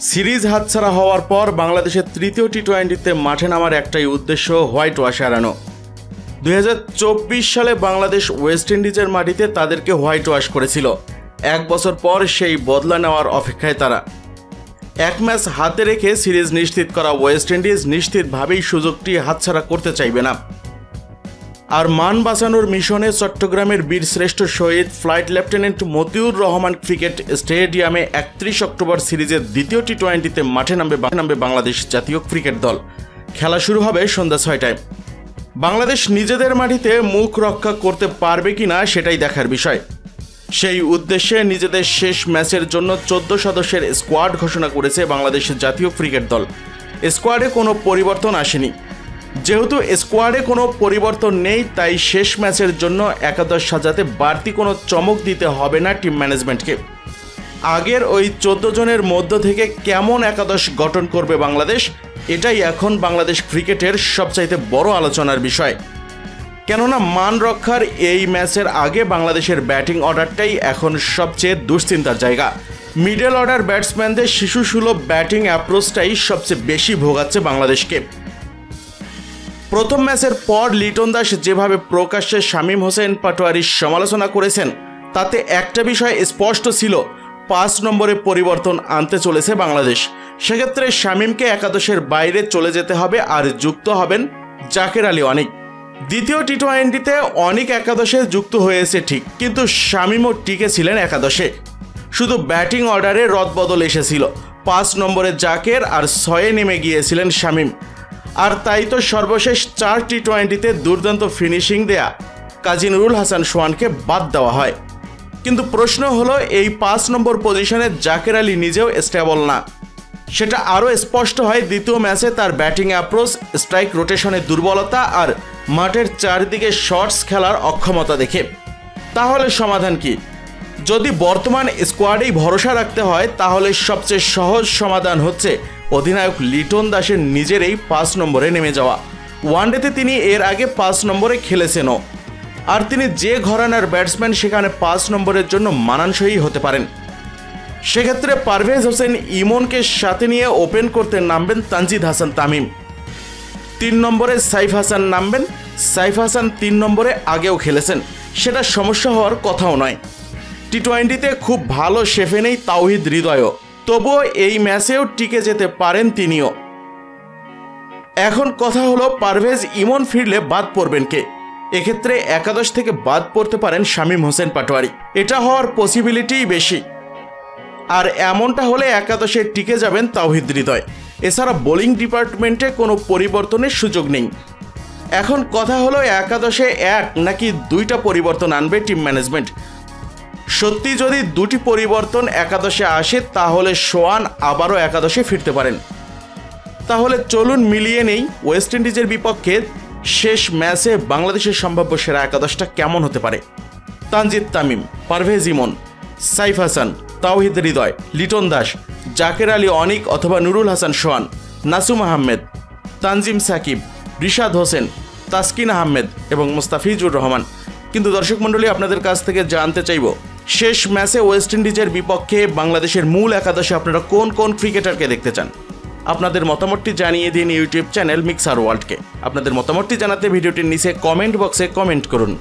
Series হাতছাড়া হওয়ার পর বাংলাদেশের তৃতীয় টি-20তে মাঠে নামার একটাই উদ্দেশ্য, হোয়াইট ওয়াশ এড়ানো। 2024 সালে বাংলাদেশ ওয়েস্ট ইন্ডিজের মাটিতে তাদেরকে হোয়াইট ওয়াশ করেছিল। 1 বছর পর সেই বদলা নেওয়ার অপেক্ষায় তারা। এক ম্যাচ হাতে রেখে সিরিজ নিশ্চিত করা ওয়েস্ট ইন্ডিজ নিশ্চিতভাবেই সুযোগটি হাতছাড়া করতে চাইবে না। আর মান বাঁচানোর মিশনে চট্টগ্রামের বীরশ্রেষ্ঠ শহীদ flight lieutenant Motiur Rahman cricket স্টেডিয়ামে 31 অক্টোবর সিরিজের দ্বিতীয় টি-20তে মাঠে নামবে বাংলাদেশ জাতীয় ক্রিকেট দল। খেলা শুরু হবে সন্ধ্যা 6টায়। বাংলাদেশ নিজেদের মাটিতে মুখ রক্ষা করতে পারবে কিনা সেটাই দেখার বিষয়। সেই উদ্দেশ্যে নিজেদের শেষ ম্যাচের জন্য 14 সদস্যের স্কোয়াড ঘোষণা করেছে বাংলাদেশের জাতীয় ক্রিকেট দল। স্কোয়াডে কোনো পরিবর্তন আসেনি। যেহেতু স্কোয়াডে কোনো পরিবর্তন নেই, তাই শেষ ম্যাচের জন্য একাদশ সাজাতে বাড়তি কোনো চমক দিতে হবে না টিম ম্যানেজমেন্টকে। আগের ওই 14 জনের মধ্য থেকে কেমন একাদশ গঠন করবে বাংলাদেশ, এটাই এখন বাংলাদেশ ক্রিকেটের সবচাইতে বড় আলোচনার বিষয়। কেননা মান রক্ষার এই ম্যাচের আগে বাংলাদেশের ব্যাটিং অর্ডারটাই এখন সবচেয়ে দুশ্চিন্তার জায়গা। মিডল অর্ডার ব্যাটসম্যানদের শিশুসুলভ ব্যাটিং অ্যাপ্রোচটাই সবচেয়ে বেশি ভোগাচ্ছে বাংলাদেশকে। প্রথম ম্যাচের পর লিটন দাস যেভাবে প্রকাশ্যে শামীম হোসেন পাটোয়ারির সমালোচনা করেছেন, তাতে একটা বিষয় স্পষ্ট ছিল, 5 নম্বরে পরিবর্তন আনতে চলেছে বাংলাদেশ। সেক্ষেত্রে শামীমকে একাদশের বাইরে চলে যেতে হবে আর যুক্ত হবেন জাকের আলী অনিক। দ্বিতীয় টি-20তে অনিক একাদশে যুক্ত হয়েছে ঠিক, কিন্তু শামীমও টিকেছিলেন একাদশে। শুধু ব্যাটিং অর্ডারে রদবদল এসেছিল। 5 নম্বরে জাকের আর 6-এ নেমে গিয়েছিলেন শামীম। আর তাই তো সর্বশেষ 4 টি-20তে দুর্দান্ত ফিনিশিং দেয়া কাজী নুরুল হাসান সোহানকে বাদ দেওয়া হয়। কিন্তু প্রশ্ন হলো, এই 5 নম্বর পজিশনে জাকের আলী নিজেও স্টেবল না। সেটা আরও স্পষ্ট হয় দ্বিতীয় ম্যাচে তার ব্যাটিং অ্যাপ্রোচ, স্ট্রাইক রোটেশনের দুর্বলতা আর মাঠের চারদিকে শর্টস খেলার অক্ষমতা দেখে। তাহলে সমাধান কি? যদি বর্তমান স্কোয়াডেই ভরসা রাখতে হয়, তাহলে সবচেয়ে সহজ সমাধান হচ্ছে অধিনায়ক লিটন দাসের নিজেরই 5 নম্বরে নেমে যাওয়া। ওয়ানডেতে তিনি এর আগে 5 নম্বরে খেলেছেনও। আর তিনি যে ঘরানার ব্যাটসম্যান, সেখানে 5 নম্বরের জন্য মানানসই হতে পারেন। সেক্ষেত্রে পারভেজ হোসেন ইমনকে সাথে নিয়ে ওপেন করতে নামবেন তানজিদ হাসান তামিম। 3 নম্বরে সাইফ হাসান নামবেন। সাইফ হাসান 3 নম্বরে আগেও খেলেছেন, সেটা সমস্যা হওয়ার কথাও নয়। টি-20তে খুব ভালো শেফে নেই তাওহিদ হৃদয়ও, তবুও এই ম্যাচেও টিকে যেতে পারেন তিনিও। এখন কথা হলো, পারভেজ ইমন ফিরলে বাদ পড়বেন কে? এক্ষেত্রে একাদশ থেকে বাদ পড়তে পারেন শামীম হোসেন পাটোয়ারি। এটা হওয়ার পসিবিলিটিই বেশি। আর এমনটা হলে একাদশে টিকে যাবেন তাওহিদ হৃদয়। এছাড়া বোলিং ডিপার্টমেন্টে কোনো পরিবর্তনের সুযোগ নেই। এখন কথা হলো, একাদশে 1 নাকি 2টা পরিবর্তন আনবে টিম ম্যানেজমেন্ট। সত্যি যদি 2টি পরিবর্তন একাদশে আসে, তাহলে সোহান আবারও একাদশে ফিরতে পারেন। তাহলে চলুন মিলিয়ে নেই ওয়েস্ট ইন্ডিজের বিপক্ষে শেষ ম্যাচে বাংলাদেশের সম্ভাব্য সেরা একাদশটা কেমন হতে পারে। তানজিদ তামিম, পারভেজ ইমন, সাইফ হাসান, তাওহিদ হৃদয়, লিটন দাস, জাকের আলী অনিক অথবা নুরুল হাসান সোহান, নাসুম আহমেদ, তানজিম সাকিব, রিশাদ হোসেন, তাসকিন আহমেদ এবং মুস্তাফিজুর রহমান। কিন্তু দর্শক মণ্ডলী, আপনাদের কাছ থেকে জানতে চাইব, শেষ ম্যাচে ওয়েস্ট ইন্ডিজের বিপক্ষে বাংলাদেশের মূল একাদশে আপনারা কোন কোন ক্রিকেটারকে দেখতে চান? আপনাদের মতামতটি জানিয়ে দিন ইউটিউব চ্যানেল মিক্সার ওয়ার্ল্ডকে। আপনাদের মতামতটি জানাতে ভিডিওটির নিচে কমেন্ট বক্সে কমেন্ট করুন।